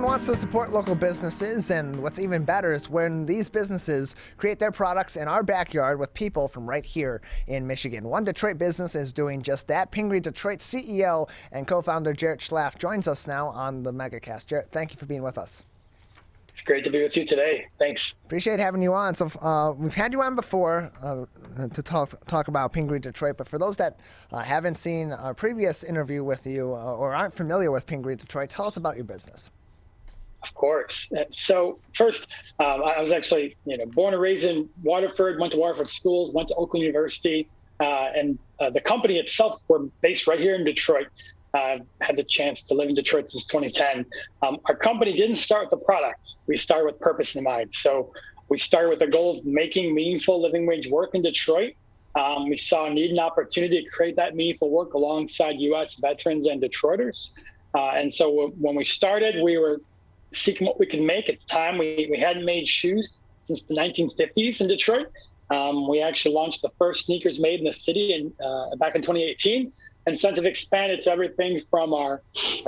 wants to support local businesses, and what's even better is when these businesses create their products in our backyard with people from right here in Michigan. One Detroit business is doing just that. Pingree Detroit CEO and co-founder Jarret Schlaff joins us now on the MegaCast. Jarret, thank you for being with us. It's great to be with you today. Thanks. Appreciate having you on. So we've had you on before to talk about Pingree Detroit, but for those that haven't seen our previous interview with you or aren't familiar with Pingree Detroit, tell us about your business. Of course. So first, I was actually born and raised in Waterford, went to Waterford schools, went to Oakland University, and the company itself, we're based right here in Detroit. Had the chance to live in Detroit since 2010. Our company didn't start with the product. We started with purpose in mind. So we started with the goal of making meaningful living wage work in Detroit. We saw a need and opportunity to create that meaningful work alongside U.S. veterans and Detroiters. And so when we started, we were seeking what we could make. At the time, we hadn't made shoes since the 1950s in Detroit. We actually launched the first sneakers made in the city back in 2018. And since have expanded to everything from our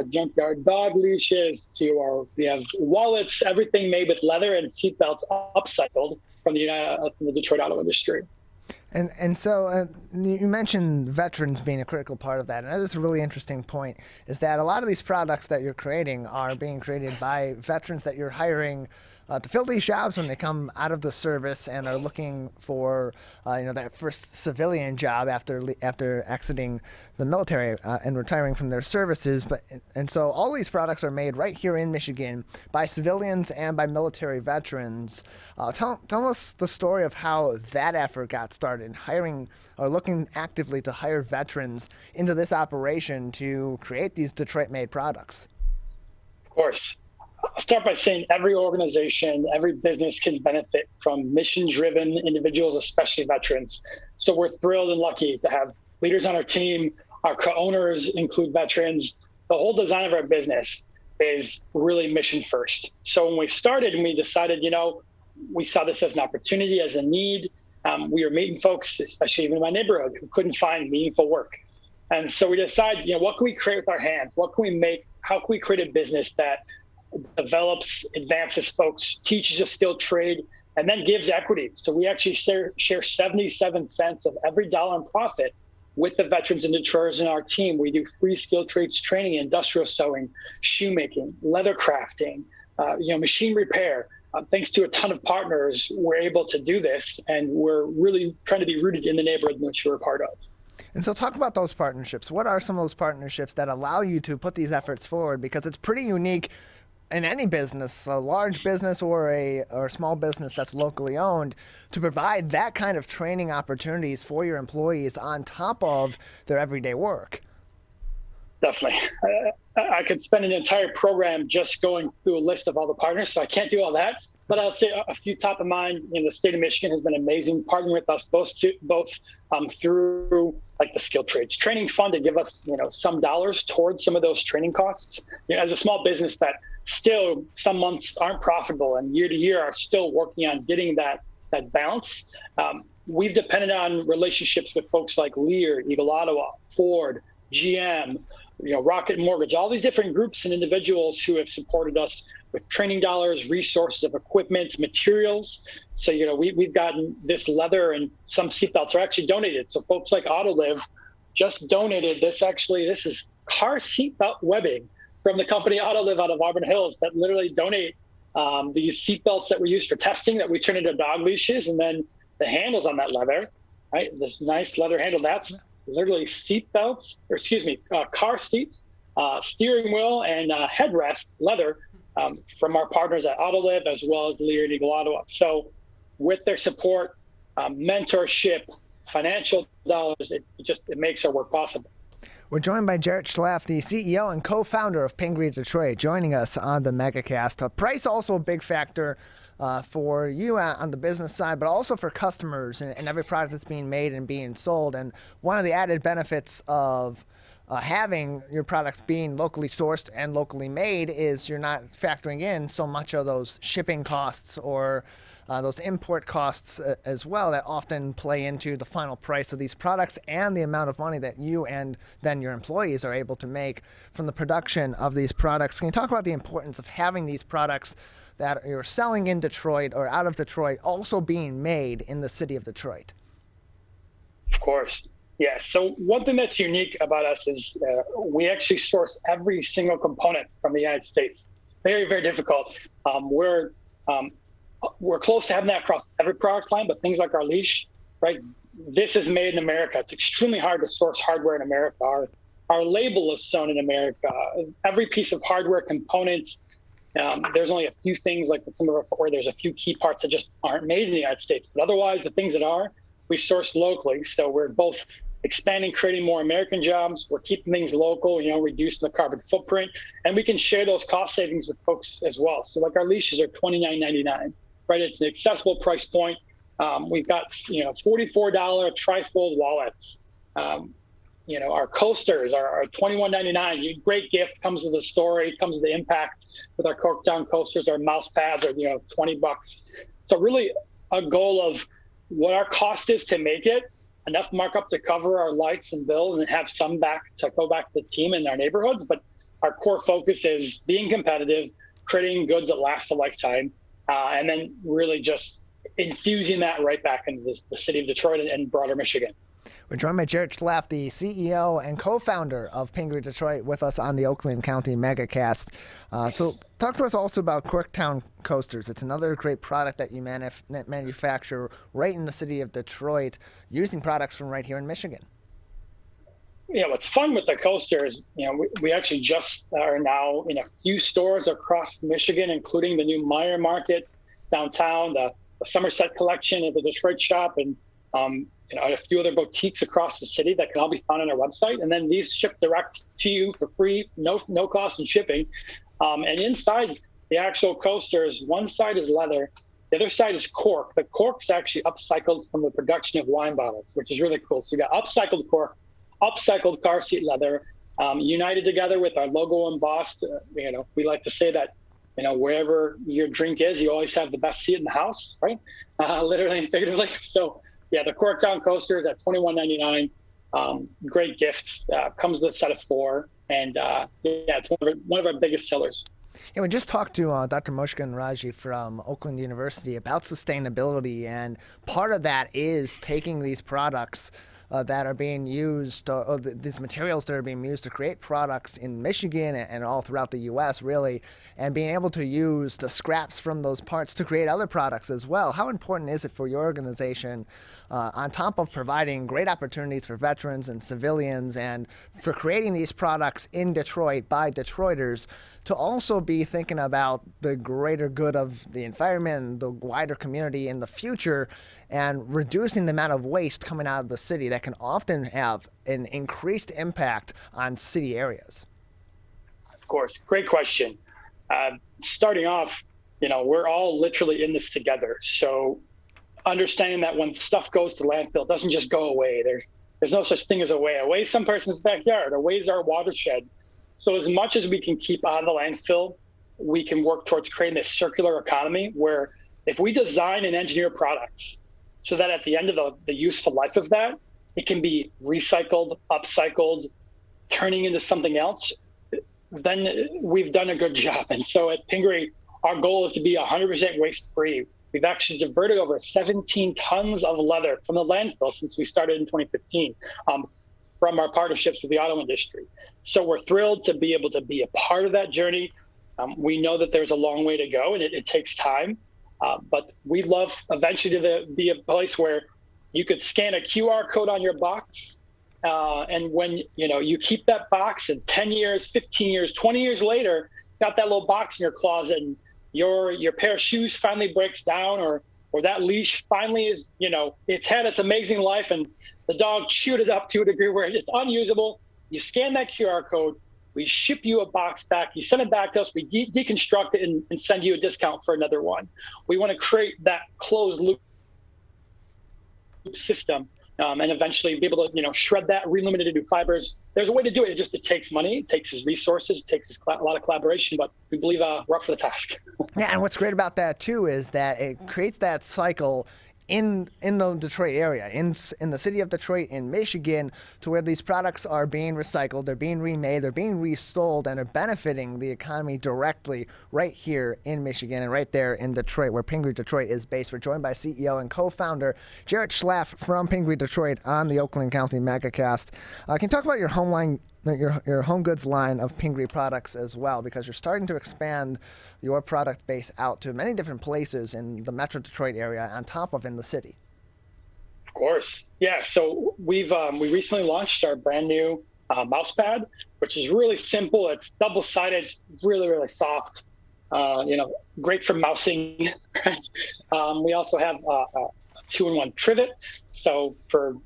junkyard dog leashes to we have wallets, everything made with leather and seatbelts upcycled from the Detroit auto industry. And so you mentioned veterans being a critical part of that. And that is a really interesting point, is that a lot of these products that you're creating are being created by veterans that you're hiring to fill these jobs when they come out of the service and are looking for that first civilian job after exiting the military and retiring from their services. And so all these products are made right here in Michigan by civilians and by military veterans. Tell us the story of how that effort got started, hiring or looking actively to hire veterans into this operation to create these Detroit-made products. Of course. I'll start by saying every organization, every business can benefit from mission-driven individuals, especially veterans. So we're thrilled and lucky to have leaders on our team. Our co-owners include veterans. The whole design of our business is really mission first. So when we started and we decided, we saw this as an opportunity, as a need. We were meeting folks, especially even in my neighborhood, who couldn't find meaningful work. And so we decided, what can we create with our hands? What can we make? How can we create a business that develops, advances folks, teaches a skilled trade, and then gives equity? So we actually share 77 cents of every dollar in profit with the veterans and Detroiters in our team. We do free skilled trades training, industrial sewing, shoemaking, leather crafting, machine repair. Thanks to a ton of partners, we're able to do this, and we're really trying to be rooted in the neighborhood in which we're a part of. And so talk about those partnerships. What are some of those partnerships that allow you to put these efforts forward? Because it's pretty unique in any business, a large business or a small business that's locally owned, to provide that kind of training opportunities for your employees on top of their everyday work. Definitely. I could spend an entire program just going through a list of all the partners, so I can't do all that. But I'll say a few top of mind. The state of Michigan has been amazing, partnering with us both through like the Skilled Trades Training Fund to give us some dollars towards some of those training costs. As a small business that still some months aren't profitable and year to year are still working on getting that balance. We've depended on relationships with folks like Lear, Eagle Ottawa, Ford, GM, Rocket Mortgage, all these different groups and individuals who have supported us with training dollars, resources of equipment, materials. So, we've gotten this leather, and some seatbelts are actually donated. So folks like Autoliv just donated this. Actually, this is car seatbelt webbing from the company Autoliv out of Auburn Hills that literally donate these seatbelts that we use for testing that we turn into dog leashes, and then the handles on that leather, right? This nice leather handle, that's literally seatbelts, car seats, steering wheel, and headrest leather from our partners at Autoliv as well as Lear and Eagle Ottawa. So with their support, mentorship, financial dollars, it makes our work possible. We're joined by Jarret Schlaff, the CEO and co-founder of Pingree Detroit, joining us on the MegaCast. Price also a big factor for you on the business side, but also for customers and every product that's being made and being sold. And one of the added benefits of having your products being locally sourced and locally made is you're not factoring in so much of those shipping costs or those import costs as well that often play into the final price of these products and the amount of money that you and then your employees are able to make from the production of these products. Can you talk about the importance of having these products that you're selling in Detroit or out of Detroit also being made in the city of Detroit? Of course. Yeah. So one thing that's unique about us is we actually source every single component from the United States. Very, very difficult. We're close to having that across every product line, but things like our leash, right? This is made in America. It's extremely hard to source hardware in America. Our label is sewn in America. Every piece of hardware component, there's only a few things like some of our, or there's a few key parts that just aren't made in the United States. But otherwise, the things that are, we source locally. So we're both expanding, creating more American jobs. We're keeping things local, reducing the carbon footprint, and we can share those cost savings with folks as well. So like our leashes are $29.99, right? It's an accessible price point. We've got, $44 trifold wallets. Our coasters are $21.99. Great gift, comes with the story, comes with the impact with our Corktown coasters. Our mouse pads are, $20. So really a goal of what our cost is to make it, enough markup to cover our lights and bill, and then have some back to go back to the team in our neighborhoods. But our core focus is being competitive, creating goods that last a lifetime, and then really just infusing that right back into the city of Detroit and broader Michigan. We're joined by Jarret Schlaff, the CEO and co-founder of Pingree Detroit, with us on the Oakland County MegaCast. So talk to us also about Corktown Coasters. It's another great product that you manufacture right in the city of Detroit using products from right here in Michigan. Yeah, what's fun with the coasters, we actually just are now in a few stores across Michigan, including the new Meyer Market downtown, the Somerset collection at the Detroit shop, and a few other boutiques across the city that can all be found on our website. And then these ship direct to you for free, no cost in shipping. And inside the actual coasters, one side is leather, the other side is cork. The cork's actually upcycled from the production of wine bottles, which is really cool. So you got upcycled cork, upcycled car seat leather, united together with our logo embossed. We like to say that, wherever your drink is, you always have the best seat in the house, right? Literally and figuratively. So yeah, the Corktown coasters at $21.99. Great gifts. Comes with a set of 4, and it's one of our biggest sellers. Yeah, we just talked to Dr. Mushkan Raji from Oakland University about sustainability, and part of that is taking these products that are being used, or these materials that are being used to create products in Michigan and all throughout the U.S., really, and being able to use the scraps from those parts to create other products as well. How important is it for your organization, on top of providing great opportunities for veterans and civilians and for creating these products in Detroit by Detroiters, to also be thinking about the greater good of the environment and the wider community in the future, and reducing the amount of waste coming out of the city that can often have an increased impact on city areas? Of course. Great question. Starting off, we're all literally in this together. So understanding that when stuff goes to landfill, it doesn't just go away. There's no such thing as a way. A way is some person's backyard. A way is our watershed. So as much as we can keep out of the landfill, we can work towards creating this circular economy where if we design and engineer products so that at the end of the useful life of that, it can be recycled, upcycled, turning into something else, then we've done a good job. And so at Pingree, our goal is to be 100% waste-free. We've actually diverted over 17 tons of leather from the landfill since we started in 2015 from our partnerships with the auto industry. So we're thrilled to be able to be a part of that journey. We know that there's a long way to go, and it takes time. But we'd love eventually to be a place where you could scan a QR code on your box. And when you keep that box, and 10 years, 15 years, 20 years later, got that little box in your closet, and your pair of shoes finally breaks down, or that leash finally is, it's had its amazing life, and the dog chewed it up to a degree where it's unusable. You scan that QR code, we ship you a box back, you send it back to us, we deconstruct it and send you a discount for another one. We want to create that closed loop system and eventually be able to, shred that, reluminate it into fibers. There's a way to do it. It takes money, it takes his resources, it takes a lot of collaboration, but we believe we're up for the task. Yeah, and what's great about that too is that it creates that cycle in the Detroit area, in the city of Detroit, in Michigan, to where these products are being recycled, they're being remade, they're being resold, and are benefiting the economy directly right here in Michigan and right there in Detroit, where Pingree Detroit is based. We're joined by CEO and co-founder Jarret Schlaff from Pingree Detroit on the Oakland County MegaCast. Can you talk about your your home goods line of Pingree products as well, because you're starting to expand your product base out to many different places in the Metro Detroit area on top of in the city? Of course. Yeah. So we recently launched our brand new mouse pad, which is really simple. It's double-sided, really, really soft, great for mousing. We also have a 2-in-1 trivet. So for,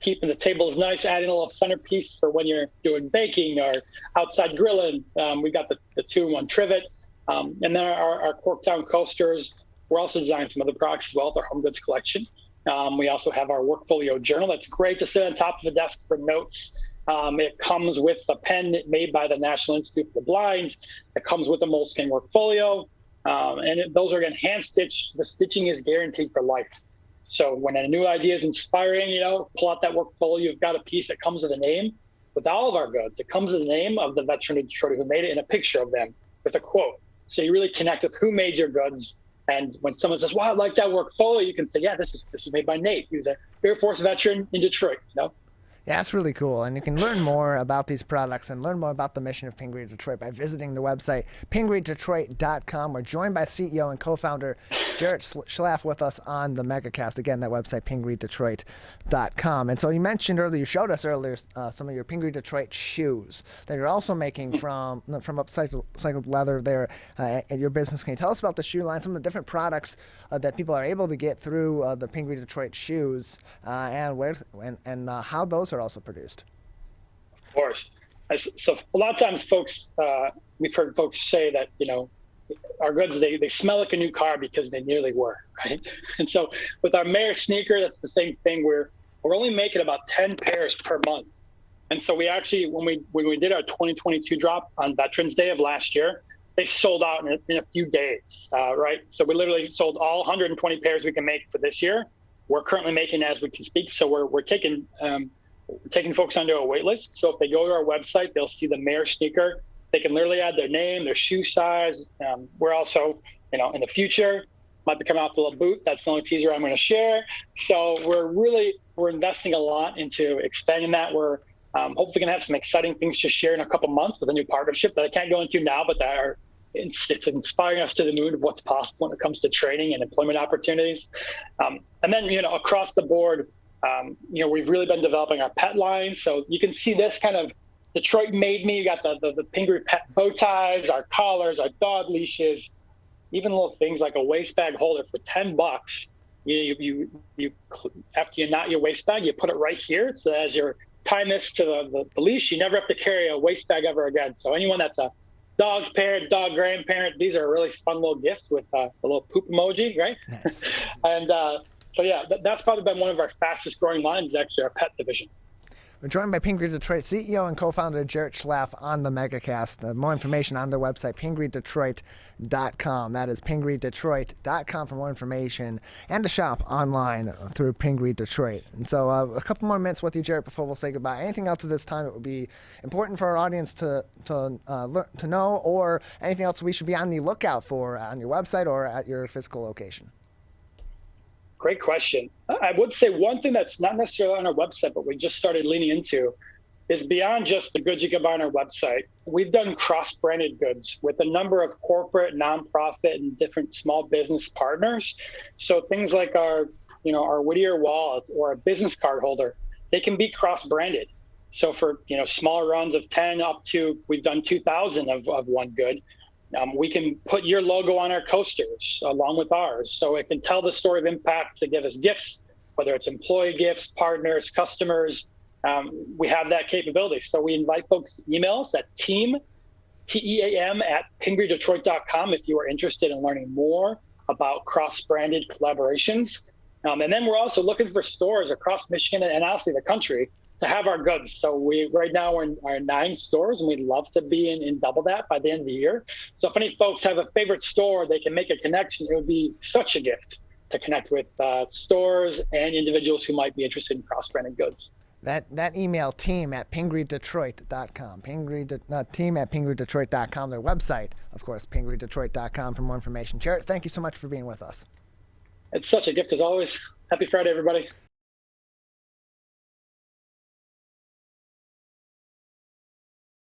keeping the tables nice, adding a little centerpiece for when you're doing baking or outside grilling. We got the 2-in-1 trivet. And then our Cork Coasters, we're also designing some other products as well with our home goods collection. We also have our Workfolio journal that's great to sit on top of the desk for notes. It comes with a pen made by the National Institute for the Blind. It comes with a moleskin Workfolio. Those are, again, hand stitched. The stitching is guaranteed for life. So when a new idea is inspiring, pull out that Workfolio. You've got a piece that comes with a name. With all of our goods, it comes with the name of the veteran of Detroit who made it and a picture of them with a quote. So you really connect with who made your goods. And when someone says, "Wow, I like that Workfolio," you can say, "Yeah, this is made by Nate. He was an Air Force veteran in Detroit." Yeah, that's really cool. And you can learn more about these products and learn more about the mission of Pingree Detroit by visiting the website, pingreedetroit.com. We're joined by CEO and co-founder Jarret Schlaff with us on the MegaCast. Again, that website, pingreedetroit.com. And so you mentioned earlier, you showed us earlier some of your Pingree Detroit shoes that you're also making from upcycled leather there at your business. Can you tell us about the shoe line, some of the different products that people are able to get through the Pingree Detroit shoes and how those are also produced? Of course. So a lot of times we've heard folks say that, our goods, they smell like a new car because they nearly were, right? And so with our Mayor sneaker, that's the same thing. We're only making about 10 pairs per month. And so we actually, when we did our 2022 drop on Veterans Day of last year, they sold out in a few days, right? So we literally sold all 120 pairs we can make for this year. We're currently making as we can speak. So we're taking folks onto a wait list. So if they go to our website, they'll see the Mayor sneaker. They can literally add their name, their shoe size. We're also, in the future, might be coming out with a little boot. That's the only teaser I'm going to share. So we're investing a lot into expanding that. We're hopefully going to have some exciting things to share in a couple months with a new partnership that I can't go into now, but it's inspiring us to the moon of what's possible when it comes to training and employment opportunities. And then, across the board, we've really been developing our pet line. So you can see this kind of Detroit made me. You got the Pingree pet bow ties, our collars, our dog leashes, even little things like a waist bag holder for $10. You after you knot your waist bag, you put it right here. So as you're tying this to the leash, you never have to carry a waist bag ever again. So anyone that's a dog parent, dog grandparent, these are a really fun little gifts with a little poop emoji, right? Nice. And so yeah, that's probably been one of our fastest growing lines, actually, our pet division. We're joined by Pingree Detroit CEO and co-founder Jarret Schlaff on the MegaCast. More information on their website, pingreedetroit.com. That is pingreedetroit.com for more information and to shop online through Pingree Detroit. And so a couple more minutes with you, Jarret, before we'll say goodbye. Anything else at this time that would be important for our audience to know, or anything else we should be on the lookout for on your website or at your physical location? Great question. I would say one thing that's not necessarily on our website, but we just started leaning into is beyond just the goods you can buy on our website. We've done cross-branded goods with a number of corporate, nonprofit, and different small business partners. So things like our Whittier wallet or a business card holder, they can be cross-branded. So for smaller runs of 10 up to, we've done 2,000 of one good. We can put your logo on our coasters along with ours. So it can tell the story of impact to give us gifts, whether it's employee gifts, partners, customers. We have that capability. So we invite folks to email us at team, T-E-A-M, at pingreedetroit.com if you are interested in learning more about cross-branded collaborations. And then we're also looking for stores across Michigan and honestly the country to have our goods. So right now we're in our 9 stores, and we'd love to be in double that by the end of the year. So if any folks have a favorite store, they can make a connection. It would be such a gift to connect with stores and individuals who might be interested in cross-branding goods. That email, team@pingreedetroit.com. Team@pingreedetroit.com. Their website, of course, pingreedetroit.com for more information. Jarret, thank you so much for being with us. It's such a gift as always. Happy Friday, everybody.